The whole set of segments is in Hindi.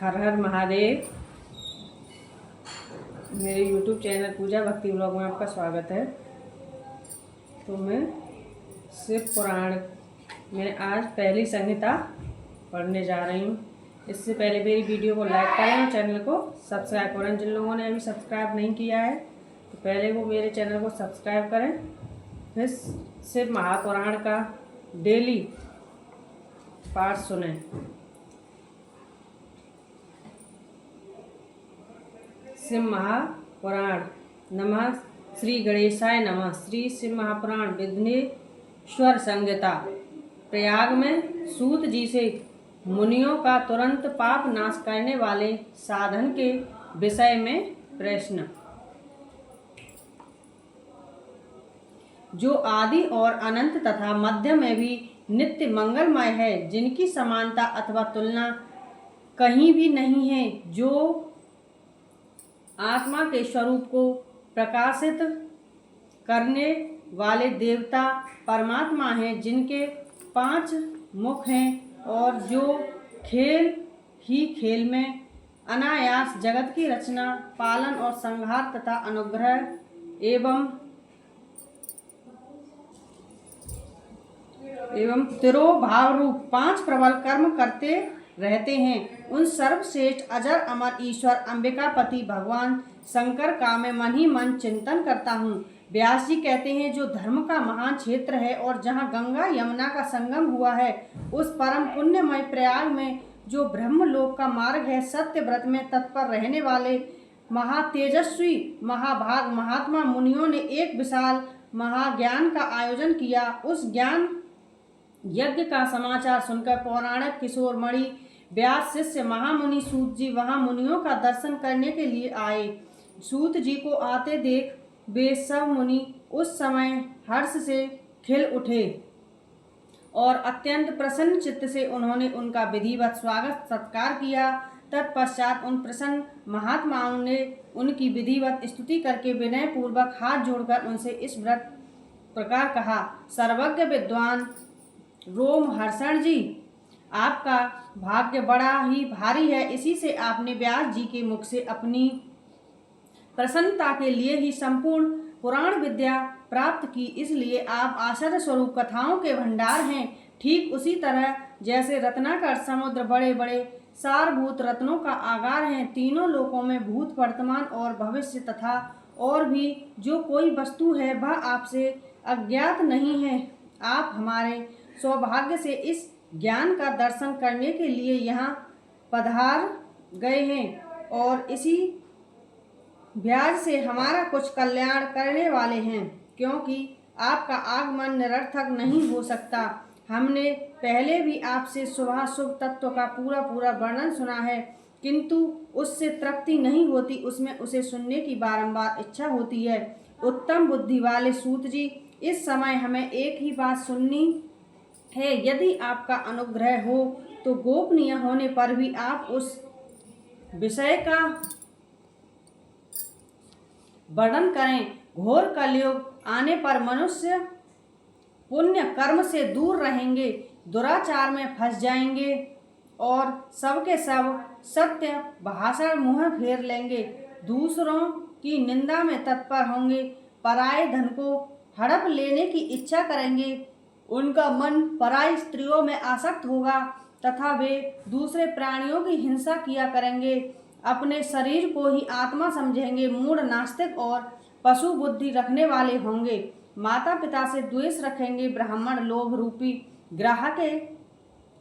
हर हर महादेव। मेरे YouTube चैनल पूजा भक्ति व्लॉग में आपका स्वागत है। तो मैं शिव पुराण में आज पहली संहिता पढ़ने जा रही हूँ। इससे पहले मेरी वीडियो को लाइक करें और चैनल को सब्सक्राइब करें। जिन लोगों ने अभी सब्सक्राइब नहीं किया है तो पहले वो मेरे चैनल को सब्सक्राइब करें, फिर शिव महापुराण का डेली पाठ सुनें। शिव महापुराण। नमः श्री गणेशाय नमः। श्री शिव महापुराण विघ्नेश्वर संहिता। प्रयाग में सूत जी से मुनियों का तुरंत पाप नाश करने वाले साधन के विषय में प्रश्न। जो आदि और अनंत तथा मध्य में भी नित्य मंगलमय है, जिनकी समानता अथवा तुलना कहीं भी नहीं है, जो आत्मा के स्वरूप को प्रकाशित करने वाले देवता परमात्मा हैं, जिनके 5 मुख हैं और जो खेल ही खेल में अनायास जगत की रचना, पालन और संहार तथा अनुग्रह एवं तिरोभाव रूप 5 प्रबल कर्म करते रहते हैं। उन सर्वश्रेष्ठ अजर अमर ईश्वर अंबिकापति भगवान शंकर का मैं मन ही मन चिंतन करता हूँ। व्यास जी कहते हैं, जो धर्म का महान क्षेत्र है और जहाँ गंगा यमुना का संगम हुआ है, उस परम पुण्यमय प्रयाग में जो ब्रह्मलोक का मार्ग है, सत्य व्रत में तत्पर रहने वाले महातेजस्वी महाभाग महात्मा मुनियों ने एक विशाल महाज्ञान का आयोजन किया। उस ज्ञान यज्ञ का समाचार सुनकर पौराणिक किशोर मणि व्यास शिष्य महामुनि सूत जी वहां मुनियों का दर्शन करने के लिए आए। सूत जी को आते देख वे सब मुनि उस समय हर्ष से खिल उठे और अत्यंत प्रसन्न चित्त से उन्होंने उनका विधिवत स्वागत सत्कार किया। तत्पश्चात उन प्रसन्न महात्माओं ने उनकी विधिवत स्तुति करके विनय पूर्वक हाथ जोड़कर उनसे इस व्रत प्रकार कहा। सर्वज्ञ विद्वान रोमहर्षण जी, आपका भाग्य बड़ा ही भारी है। इसी से आपने व्यास जी के मुख से अपनी प्रसन्नता के लिए ही संपूर्ण पुराण विद्या प्राप्त की, इसलिए आप आश्चर्य स्वरूप कथाओं के भंडार हैं। ठीक उसी तरह जैसे रत्नाकर समुद्र बड़े बड़े सारभूत रत्नों का आगार हैं, तीनों लोकों में भूत वर्तमान और भविष्य तथा और भी जो कोई वस्तु है वह आपसे अज्ञात नहीं है। आप हमारे सौभाग्य से इस ज्ञान का दर्शन करने के लिए यहाँ पधार गए हैं और इसी ब्याज से हमारा कुछ कल्याण करने वाले हैं, क्योंकि आपका आगमन निरर्थक नहीं हो सकता। हमने पहले भी आपसे शुभ तत्व का पूरा वर्णन सुना है, किंतु उससे तृप्ति नहीं होती, उसमें उसे सुनने की बारंबार इच्छा होती है। उत्तम बुद्धि वाले सूत जी, इस समय हमें एक ही बात सुननी है। यदि आपका अनुग्रह हो तो गोपनीय होने पर भी आप उस विषय का वर्णन करें। घोर कलयुग आने पर मनुष्य पुण्य कर्म से दूर रहेंगे, दुराचार में फंस जाएंगे और सबके सब सत्य भाषण मुँह फेर लेंगे, दूसरों की निंदा में तत्पर होंगे, पराये धन को हड़प लेने की इच्छा करेंगे, उनका मन पराई स्त्रियों में आसक्त होगा तथा वे दूसरे प्राणियों की हिंसा किया करेंगे, अपने शरीर को ही आत्मा समझेंगे, मूढ़ नास्तिक और पशु बुद्धि रखने वाले होंगे, माता पिता से द्वेष रखेंगे, ब्राह्मण लोभ रूपी ग्राह के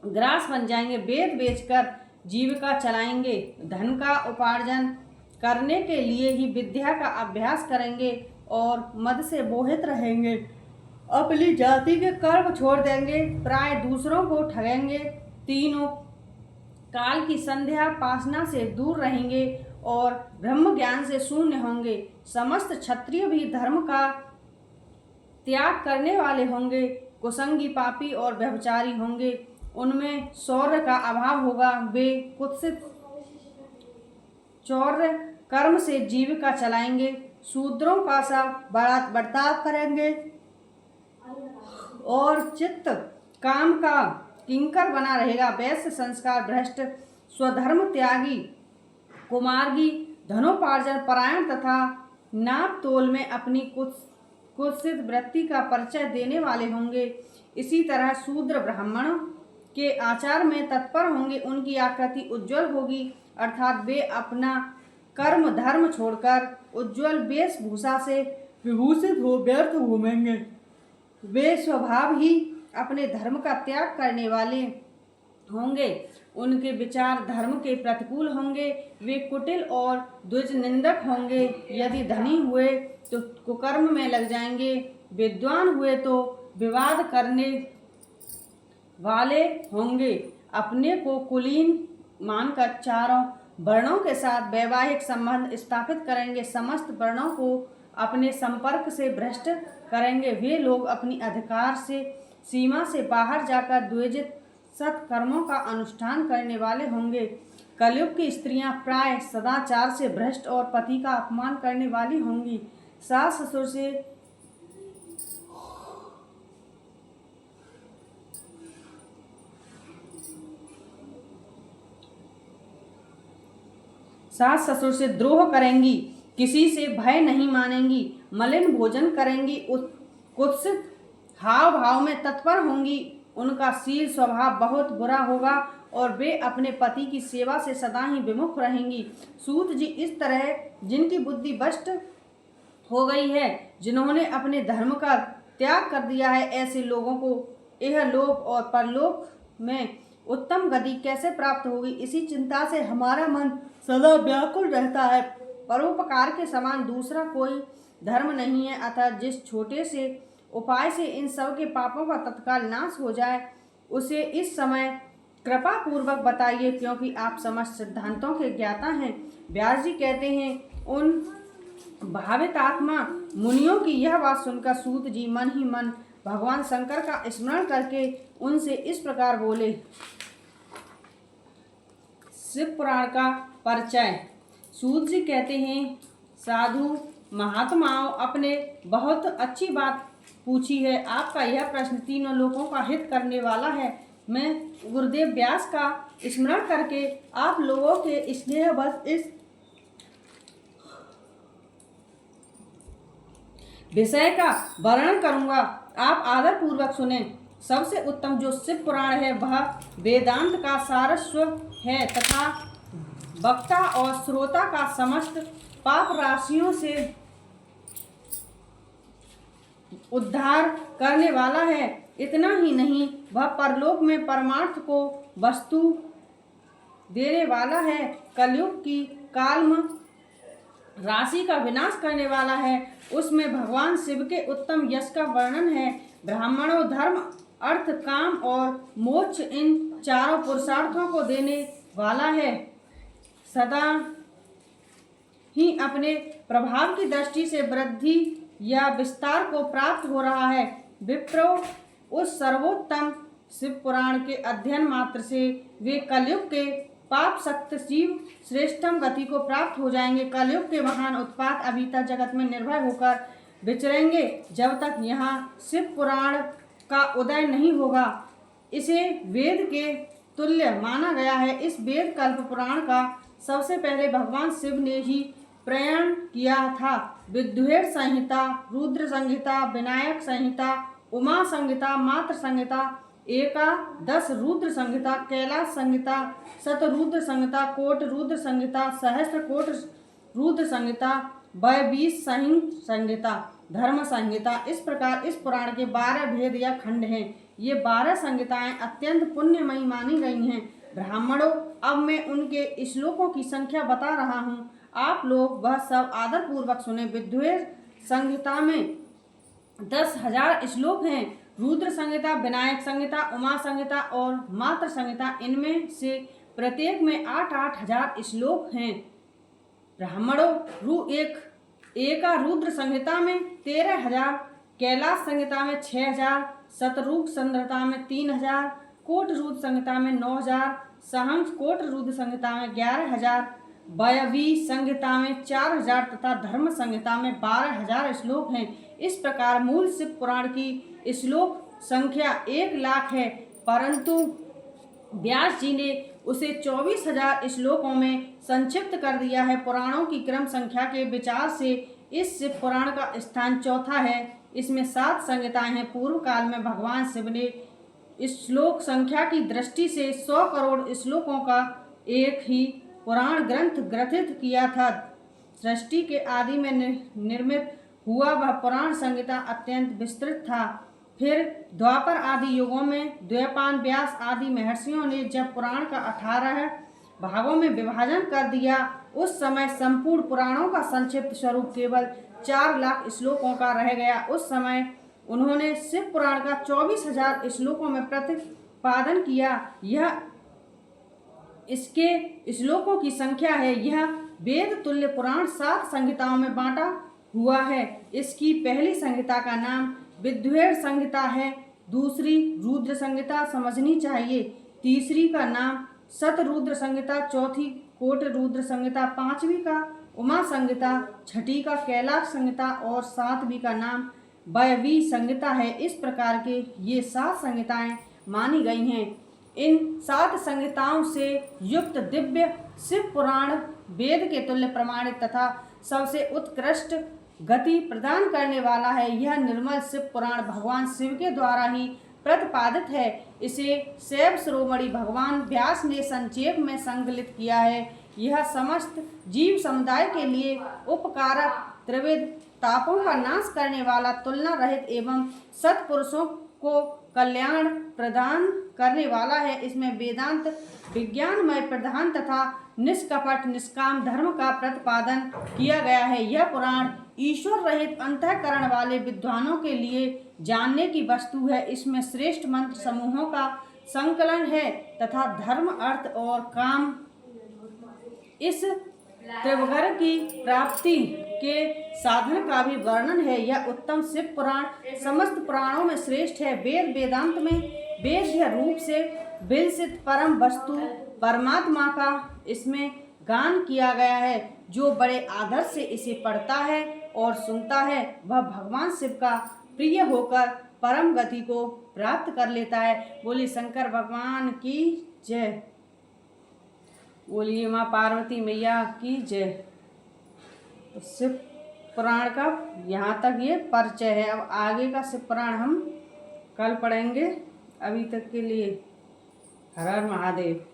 ग्रास बन जाएंगे, वेद बेचकर जीविका चलाएंगे, धन का उपार्जन करने के लिए ही विद्या का अभ्यास करेंगे और मद से मोहित रहेंगे, अपनी जाति के कर्म छोड़ देंगे, प्राय दूसरों को ठगेंगे, तीनों काल की संध्या पासना से दूर रहेंगे और ब्रह्म ज्ञान से शून्य होंगे। समस्त क्षत्रिय भी धर्म का त्याग करने वाले होंगे, कुसंगी पापी और व्यभिचारी होंगे, उनमें शौर्य का अभाव होगा, वे कुत्सित चौर्य कर्म से जीविका चलाएंगे, शूद्रों का सा बर्ताव करेंगे और चित्त काम का किंकर बना रहेगा। वैश्य संस्कार भ्रष्ट स्वधर्म त्यागी, कुमार्गी, धनोपार्जन परायण तथा नाप तोल में अपनी कुत्सित वृत्ति का परिचय देने वाले होंगे। इसी तरह शूद्र ब्राह्मण के आचार में तत्पर होंगे। उनकी आकृति उज्जवल होगी, अर्थात वे अपना कर्म धर्म छोड़कर उज्जवल वेशभूषा से विभूषित हो व्यर्थ घूमेंगे। वे स्वभाव ही अपने धर्म का त्याग करने वाले होंगे। उनके विचार धर्म के प्रतिकूल होंगे। वे कुटिल और द्विज निंदक होंगे। यदि धनी हुए तो कुकर्म में लग जाएंगे, विद्वान हुए तो विवाद करने वाले होंगे। अपने को कुलीन मानकर चारों वर्णों के साथ वैवाहिक संबंध स्थापित करेंगे। समस्त वर्णों को अपने संपर्क से भ्रष्ट करेंगे। वे लोग अपनी अधिकार से सीमा से बाहर जाकर द्विजित सत्कर्मों का अनुष्ठान करने वाले होंगे। कलयुग की स्त्रियां प्राय सदाचार से भ्रष्ट और पति का अपमान करने वाली होंगी। सास ससुर से द्रोह करेंगी, किसी से भय नहीं मानेंगी, मलिन भोजन करेंगी, कुत्सित हाव भाव में तत्पर होंगी। उनका शील स्वभाव बहुत बुरा होगा और वे अपने पति की सेवा से सदा ही विमुख रहेंगी। सूत जी, इस तरह जिनकी बुद्धि भ्रष्ट हो गई है, जिन्होंने अपने धर्म का त्याग कर दिया है, ऐसे लोगों को इहलोक और परलोक में उत्तम गति कैसे प्राप्त होगी, इसी चिंता से हमारा मन सदा व्याकुल रहता है। परोपकार के समान दूसरा कोई धर्म नहीं है। अतः जिस छोटे से उपाय से इन सब के पापों का तत्काल नाश हो जाए, उसे इस समय कृपा पूर्वक बताइए, क्योंकि आप समस्त सिद्धांतों के ज्ञाता हैं। व्यास जी कहते हैं, उन भावित आत्मा मुनियों की यह बात सुनकर सूत जी मन ही मन भगवान शंकर का स्मरण करके उनसे इस प्रकार बोले। शिव पुराण का परिचय। सूत जी कहते हैं, साधु महात्माओं, आपने बहुत अच्छी बात पूछी है। आपका यह प्रश्न तीनों लोगों का हित करने वाला है। मैं गुरुदेव व्यास का स्मरण करके आप लोगों के स्नेहवश इस विषय का वर्णन करूंगा। आप आदर पूर्वक सुने। सबसे उत्तम जो शिव पुराण है वह वेदांत का सारस्वत है तथा वक्ता और श्रोता का समस्त पाप राशियों से उद्धार करने वाला है। इतना ही नहीं, वह परलोक में परमार्थ को वस्तु देने वाला है। कलयुग की कालम राशि का विनाश करने वाला है। उसमें भगवान शिव के उत्तम यश का वर्णन है। ब्राह्मणों धर्म अर्थ काम और मोक्ष इन चारों पुरुषार्थों को देने वाला है। सदा ही अपने प्रभाव की दृष्टि से वृद्धि या विस्तार को प्राप्त हो रहा है। विप्रो, उस सर्वोत्तम शिव पुराण के अध्ययन मात्र से वे कलयुग के पाप सक्त जीव श्रेष्ठम गति को प्राप्त हो जाएंगे। कलयुग के महान उत्पात अभी तक जगत में निर्भय होकर विचरेंगे, जब तक यहाँ शिव पुराण का उदय नहीं होगा। इसे वेद के तुल्य माना गया है। इस वेद कल्प पुराण का सबसे पहले भगवान शिव ने ही प्रयाण किया था। विद्वेष संहिता, रुद्र संहिता, विनायक संहिता, उमा संहिता, मात्र संहिता, एकादश रुद्र संहिता, कैलाश संहिता, शतरुद्र संहिता, कोट रुद्र संहिता, सहस्त्र कोट रुद्र संहिता, 22 संहिता, धर्म संहिता। इस प्रकार इस पुराण के 12 भेद या खंड हैं। ये 12 संहिताएं अत्यंत पुण्यमयी मानी गई हैं। ब्राह्मणों, अब मैं उनके श्लोकों की संख्या बता रहा हूँ, आप लोग वह सब आदर पूर्वक सुने। विद्वेष संहिता में 10,000 श्लोक हैं। रुद्र संहिता, विनायक संहिता, उमा संहिता और मात्र संहिता, इनमें से प्रत्येक में 8-8 हजार श्लोक हैं। ब्राह्मणों, एका रुद्र संहिता में 13,000, कैलाश संहिता में 6,000, शतरूप संहिता में 3,000, कोट रुद्र संहिता में 9,000, सहंस कोट रुद्र संहिता में 11,000, वायवी संहिता में 4,000 तथा धर्म संहिता में 12,000 श्लोक हैं। इस प्रकार मूल शिव पुराण की श्लोक संख्या 1 लाख है, परंतु व्यास जी ने उसे 24,000 श्लोकों में संक्षिप्त कर दिया है। पुराणों की क्रम संख्या के विचार से इस शिव पुराण का स्थान चौथा है। इसमें 7 संहिताएं हैं। पूर्व काल में भगवान शिव ने श्लोक संख्या की दृष्टि से 100 करोड़ श्लोकों का एक ही पुराण ग्रंथ ग्रथित किया था। सृष्टि के आदि में निर्मित हुआ वह पुराण संहिता अत्यंत विस्तृत था। फिर द्वापर आदि युगों में द्वैपायन, व्यास आदि महर्षियों ने जब पुराण का 18 भागों में विभाजन कर दिया, उस समय संपूर्ण पुराणों का संक्षिप्त स्वरूप केवल 4 लाख श्लोकों का रह गया। उस समय उन्होंने शिव पुराण का 24,000 श्लोकों में प्रतिपादन किया। यह इसके श्लोकों की संख्या है। यह वेद तुल्य पुराण 7 संहिताओं में बांटा हुआ है। इसकी पहली संहिता का नाम विद्वेष संहिता है, दूसरी रुद्र संहिता समझनी चाहिए, तीसरी का नाम शतरुद्र संहिता, चौथी कोट रुद्र संहिता, पांचवी का उमा संहिता, छठी का कैलाश संहिता और सातवीं का नाम वायवी संहिता है। इस प्रकार के ये 7 संहिताएं मानी गई हैं। इन 7 संहिताओं से युक्त दिव्य शिव पुराण वेद के तुल्य प्रमाणित तथा सबसे उत्कृष्ट गति प्रदान करने वाला है। यह निर्मल शिव पुराण भगवान शिव के द्वारा ही प्रतिपादित है। इसे शैव शिरोमणि भगवान व्यास ने संक्षेप में संकलित किया है। यह समस्त जीव समुदाय के लिए उपकारक, त्रिविध तापों का नाश करने वाला, तुलना रहित एवं सत्पुरुषों को कल्याण प्रदान करने वाला है। इसमें वेदांत विज्ञानमय प्रधान तथा निष्कपट निष्काम धर्म का प्रतिपादन किया गया है। यह पुराण ईश्वर रहित अंतःकरण वाले विद्वानों के लिए जानने की वस्तु है। इसमें श्रेष्ठ मंत्र समूहों का संकलन है तथा धर्म, अर्थ और काम इस त्रिवर्ग की प्राप्ति के साधन का भी वर्णन है। यह उत्तम शिव पुराण समस्त पुराणों में श्रेष्ठ है। वेद वेदांत में वेद्य रूप से विलसित परम वस्तु परमात्मा का इसमें गान किया गया है। जो बड़े आदर से इसे पढ़ता है और सुनता है, वह भगवान शिव का प्रिय होकर परम गति को प्राप्त कर लेता है। बोलिए शंकर भगवान की जय। बोलिए माँ पार्वती मैया की जय। तो शिव पुराण का यहाँ तक ये परिचय है। अब आगे का शिव पुराण हम कल पढ़ेंगे। अभी तक के लिए हर हर महादेव।